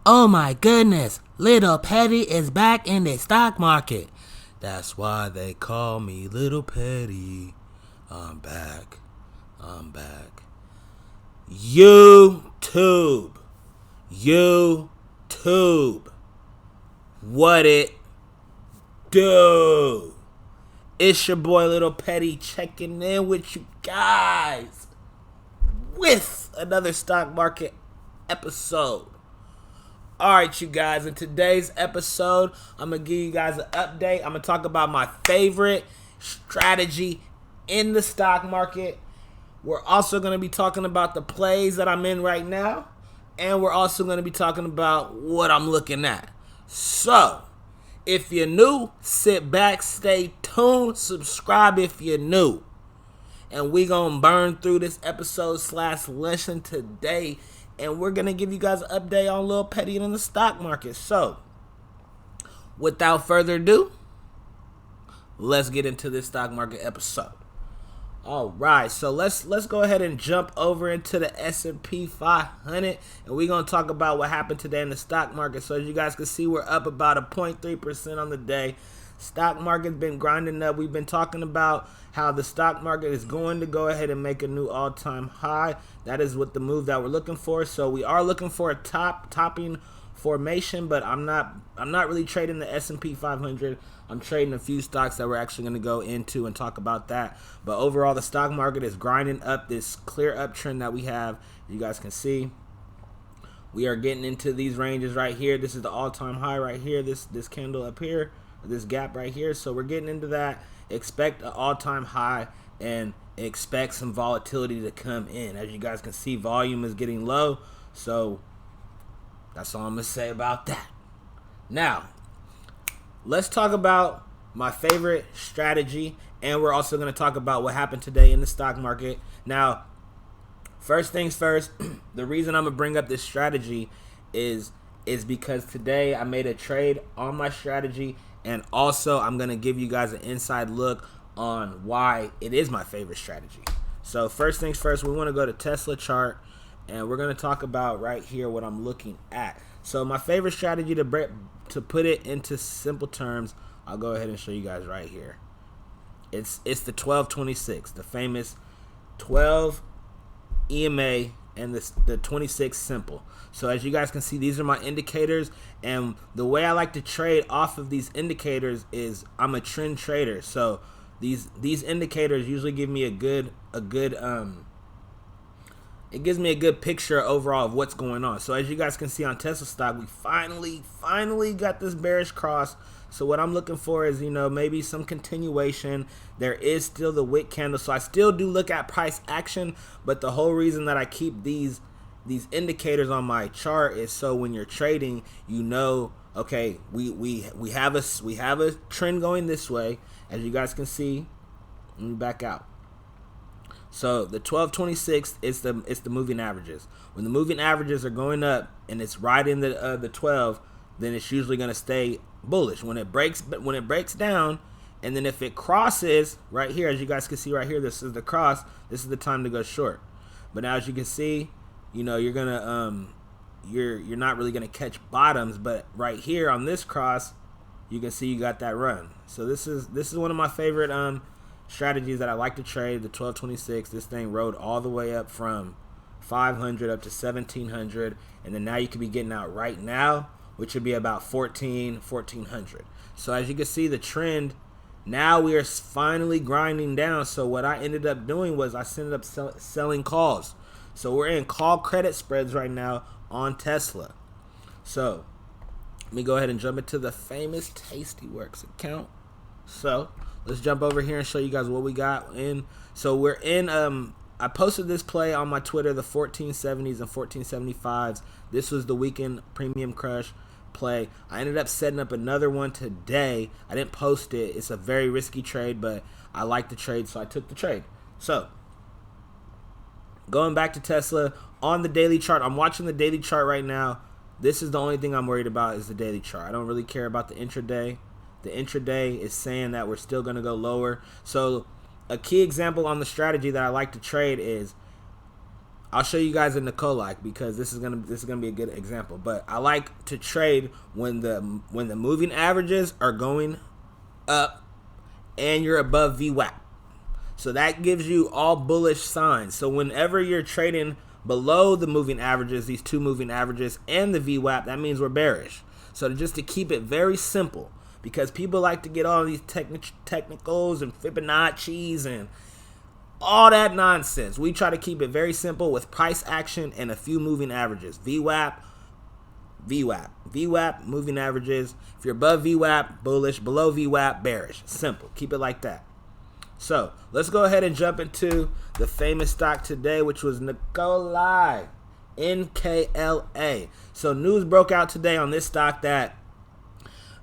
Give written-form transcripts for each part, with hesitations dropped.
Oh my goodness, Little Petty is back in the stock market. That's why they call me Little Petty. I'm back. I'm back. YouTube. YouTube. What it do? It's your boy Little Petty checking in with you guys with another stock market episode. Alright, you guys, in today's episode, I'm going to give you guys an update. I'm going to talk about my favorite strategy in the stock market. We're also going to be talking about the plays that I'm in right now. And we're also going to be talking about what I'm looking at. So, if you're new, sit back, stay tuned, subscribe if you're new. And we're going to burn through this episode / lesson today. And we're going to give you guys an update on Lil Petty in the stock market. So, without further ado, let's get into this stock market episode. All right, so let's go ahead and jump over into the S&P 500. And we're going to talk about what happened today in the stock market. So, as you guys can see, we're up about 0.3% on the day. Stock market's been grinding up. We've been talking about how the stock market is going to go ahead and make a new all-time high. That is what the move that we're looking for. So we are looking for a topping formation, but I'm not really trading the S&P 500. I'm trading a few stocks that we're actually going to go into and talk about that. But overall, the stock market is grinding up this clear uptrend that we have. You guys can see we are getting into these ranges right here. This is the all-time high right here. This candle up here. This gap right here. So we're getting into that. Expect an all-time high and expect some volatility to come in. As you guys can see, volume is getting low. So that's all I'm going to say about that. Now, let's talk about my favorite strategy. And we're also going to talk about what happened today in the stock market. Now, first things first, the reason I'm going to bring up this strategy is because today I made a trade on my strategy. And also, I'm going to give you guys an inside look on why it is my favorite strategy. So first things first, we want to go to Tesla chart. And we're going to talk about right here what I'm looking at. So my favorite strategy, to put it into simple terms, I'll go ahead and show you guys right here. It's the 1226, the famous 12 EMA and the 26 simple. So as you guys can see, these are my indicators, and the way I like to trade off of these indicators is I'm a trend trader. So these indicators usually give me it gives me a good picture overall of what's going on. So as you guys can see on Tesla stock, we finally got this bearish cross. So what I'm looking for is, maybe some continuation. There is still the wick candle. So I still do look at price action, but the whole reason that I keep these indicators on my chart is so when you're trading, okay, we have a trend going this way. As you guys can see, let me back out. So the 1226 is the moving averages. When the moving averages are going up and it's right in the 12, then it's usually going to stay bullish. When it breaks down, and then if it crosses right here, as you guys can see right here, this is the cross. This is the time to go short. But now, as you can see, you're gonna you're not really gonna catch bottoms. But right here on this cross, you can see you got that run. So this is one of my favorite strategies that I like to trade. The 1226. This thing rode all the way up from 500 up to 1700, and then now you could be getting out right now, which would be about 1400. So as you can see, the trend, now we are finally grinding down. So what I ended up doing was I ended up selling calls. So we're in call credit spreads right now on Tesla. So let me go ahead and jump into the famous Tastyworks account. So let's jump over here and show you guys what we got in. So we're in, I posted this play on my Twitter, the 1470s and 1475s. This was the weekend premium crush play. I ended up setting up another one today. I didn't post it. It's a very risky trade, but I like the trade, so I took the trade. So going back to Tesla on the daily chart, I'm watching the daily chart right now. This is the only thing I'm worried about is the daily chart. I don't really care about the intraday. The intraday is saying that we're still going to go lower. So a key example on the strategy that I like to trade is I'll show you guys a Nikolai because this is gonna be a good example. But I like to trade when the moving averages are going up and you're above VWAP. So that gives you all bullish signs. So whenever you're trading below the moving averages, these two moving averages and the VWAP, that means we're bearish. So just to keep it very simple, because people like to get all these technicals and Fibonacci's and all that nonsense. We try to keep it very simple with price action and a few moving averages. VWAP, moving averages. If you're above VWAP, bullish. Below VWAP, bearish. Simple. Keep it like that. So let's go ahead and jump into the famous stock today, which was Nikolai, NKLA. So news broke out today on this stock that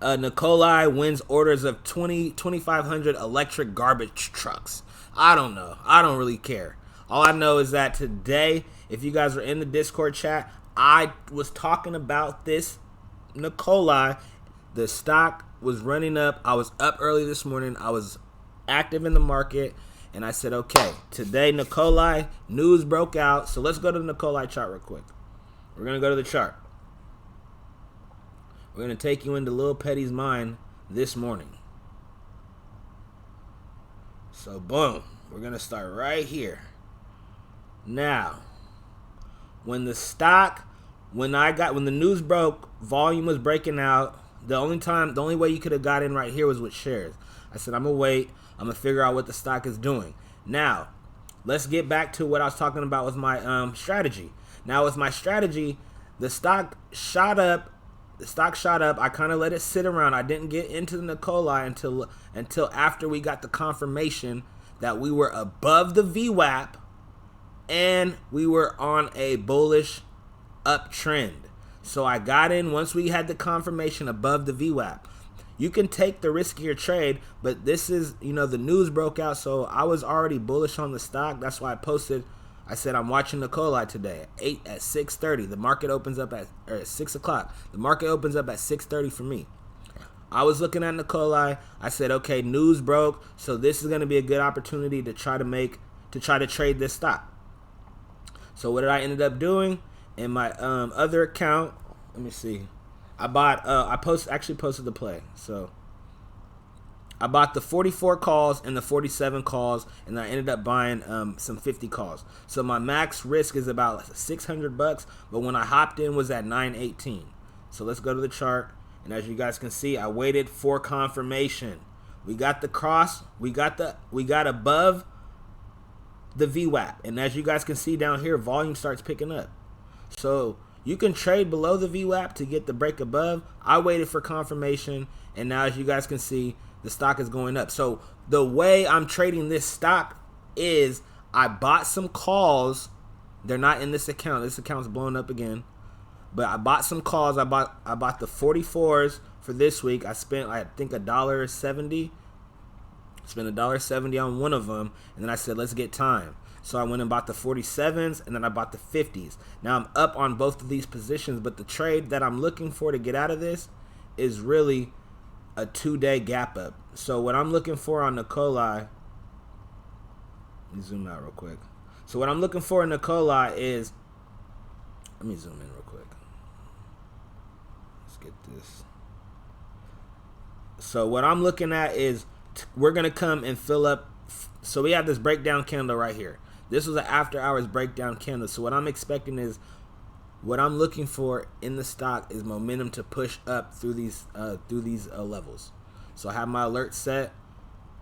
Nikolai wins orders of 2,500 electric garbage trucks. I don't know. I don't really care. All I know is that today, if you guys are in the Discord chat, I was talking about this Nikolai. The stock was running up. I was up early this morning. I was active in the market. And I said, okay, today Nikolai, news broke out. So let's go to the Nikolai chart real quick. We're going to go to the chart. We're going to take you into Lil Petty's mind this morning. So boom, we're going to start right here. Now, when the news broke, volume was breaking out. The only way you could have got in right here was with shares. I said, I'm going to wait. I'm going to figure out what the stock is doing. Now, let's get back to what I was talking about with my strategy. Now, with my strategy, the stock shot up. I kind of let it sit around. I didn't get into the Nikolai until after we got the confirmation that we were above the VWAP and we were on a bullish uptrend. So I got in once we had the confirmation above the VWAP. You can take the riskier trade, but this is, the news broke out, so I was already bullish on the stock. That's why I said I'm watching Nikolai today at 6:30. The market opens up at 6 o'clock. The market opens up at 6:30 for me. I was looking at Nikolai. I said, okay, news broke, so this is going to be a good opportunity to try to trade this stock. So what did I ended up doing in my other account? Let me see. I bought. I posted the play. So I bought the 44 calls and the 47 calls, and I ended up buying some 50 calls. So my max risk is about $600, but when I hopped in was at 918. So let's go to the chart, and as you guys can see, I waited for confirmation. We got the cross. We got above the VWAP, and as you guys can see down here, volume starts picking up. So you can trade below the VWAP to get the break above. I waited for confirmation, and now as you guys can see, the stock is going up. So the way I'm trading this stock is I bought some calls. They're not in this account. This account's blowing up again. But I bought some calls. I bought the 44s for this week. I spent, I think, $1.70. Spent $1.70 on one of them, and then I said, let's get time. So I went and bought the 47s, and then I bought the 50s. Now I'm up on both of these positions, but the trade that I'm looking for to get out of this is really a 2-day gap up. So what I'm looking for on Nikolai, let me zoom out real quick. So what I'm looking for in Nikolai is, let me zoom in real quick. Let's get this. So what I'm looking at is we're going to come and fill up. So we have this breakdown candle right here. This was an after hours breakdown candle. So what I'm expecting is, what I'm looking for in the stock is momentum to push up through these levels. So I have my alert set.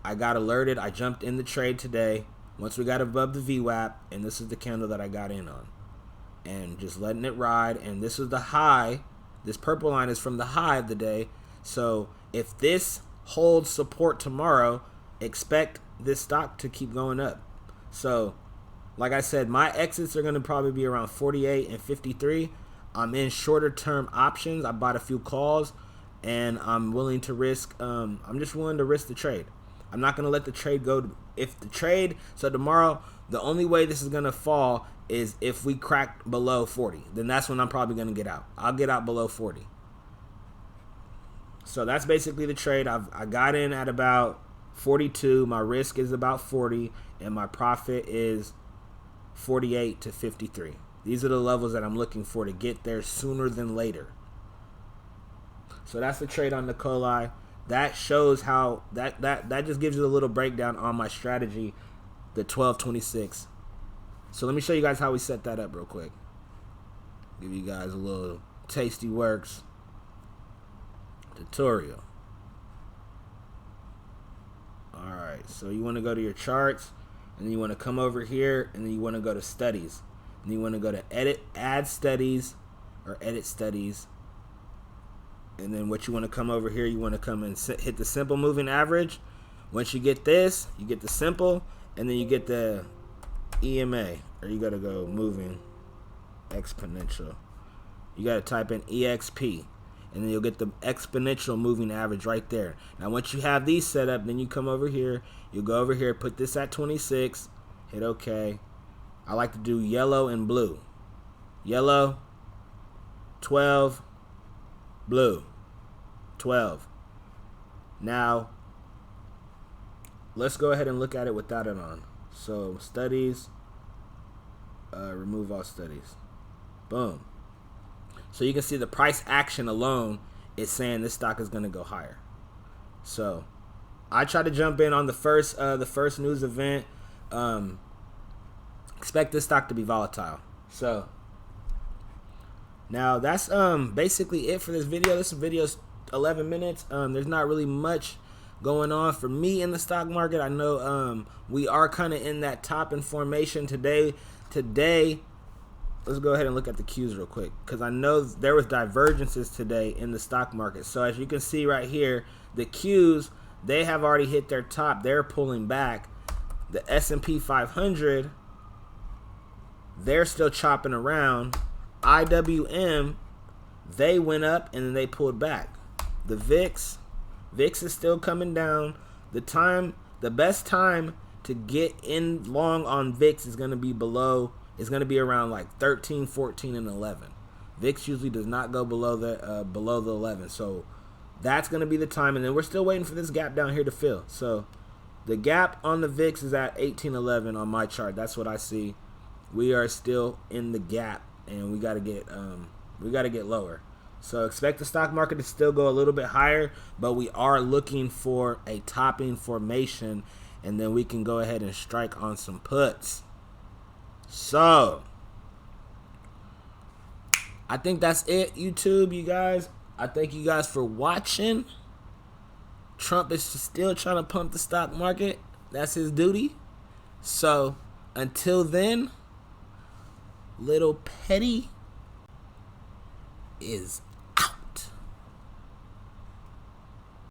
I got alerted. I jumped in the trade today once we got above the VWAP, and this is the candle that I got in on. And just letting it ride. And this is the high. This purple line is from the high of the day. So if this holds support tomorrow, expect this stock to keep going up. So like I said, my exits are going to probably be around 48 and 53. I'm in shorter term options. I bought a few calls, and I'm willing to risk. I'm just willing to risk the trade. I'm not going to let the trade go. So tomorrow, the only way this is going to fall is if we crack below 40. Then that's when I'm probably going to get out. I'll get out below 40. So that's basically the trade. I got in at about 42. My risk is about 40, and my profit is 48 to 53. These are the levels that I'm looking for to get there sooner than later. So that's the trade on Nikolai. That shows how that just gives you a little breakdown on my strategy, the 12.26. So let me show you guys how we set that up real quick. Give you guys a little Tasty Works tutorial. Alright, so you want to go to your charts, and then you want to come over here, and then you want to go to studies. And you want to go to add studies, or edit studies. And then what you want to come over here, you want to come and hit the simple moving average. Once you get this, you get the simple, and then you get the EMA, or you got to go moving exponential. You got to type in EXP, and then you'll get the exponential moving average right there. Now once you have these set up, then you come over here, you'll go over here, put this at 26, hit OK. I like to do yellow and blue. Yellow, 12, blue, 12. Now let's go ahead and look at it without it on. So studies, remove all studies. Boom. So you can see the price action alone is saying this stock is going to go higher. So I try to jump in on the first news event. Expect this stock to be volatile. So now that's basically it for this video. This video's 11 minutes. There's not really much going on for me in the stock market. I know we are kind of in that top in formation today. Let's go ahead and look at the Qs real quick, because I know there was divergences today in the stock market. So as you can see right here, the Qs, they have already hit their top. They're pulling back. The S&P 500, they're still chopping around. IWM, they went up and then they pulled back. The VIX is still coming down. The best time to get in long on VIX is going to be around like 13, 14, and 11. VIX usually does not go below the 11. So that's going to be the time. And then we're still waiting for this gap down here to fill. So the gap on the VIX is at 1811 on my chart. That's what I see. We are still in the gap, and we got to get lower. So expect the stock market to still go a little bit higher, but we are looking for a topping formation, and then we can go ahead and strike on some puts. So I think that's it, YouTube, you guys. I thank you guys for watching. Trump is still trying to pump the stock market. That's his duty. So until then, Little Petty is